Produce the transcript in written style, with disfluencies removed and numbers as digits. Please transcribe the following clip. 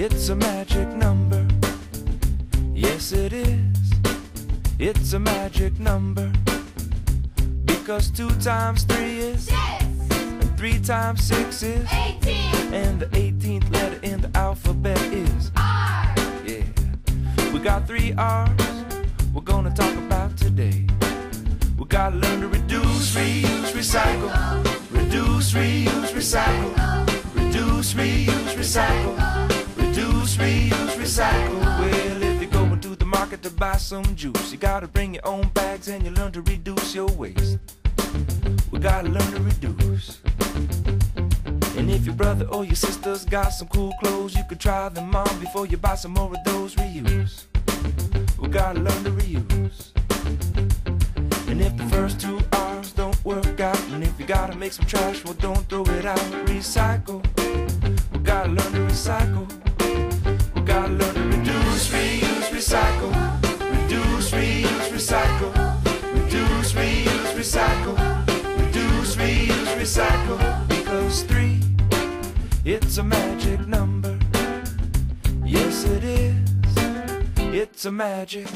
It's a magic number. Yes, it is. It's a magic number. Because 2 times 3 is 6. and 3 times 6 is 18. and the 18th letter in the alphabet is R. yeah. We got 3 R's we're gonna talk about today. We gotta learn to reduce, reuse, recycle. Reduce, reuse, recycle. Reduce, reuse, recycle. Reduce, reuse, recycle. Well, if you're going to the market to buy some juice, you gotta bring your own bags and you learn to reduce your waste. We gotta learn to reduce. And if your brother or your sister's got some cool clothes, you could try them on before you buy some more of those. Reuse. We gotta learn to reuse. And if the first 2 R's don't work out, and if you gotta make some trash, well, don't throw it out. Recycle. We gotta learn to recycle. We gotta learn to reduce, reuse, recycle. Reduce, reuse, recycle. Reduce, reuse, recycle. Reduce, reuse, recycle. Because 3, it's a magic number. Yes, it is. It's a magic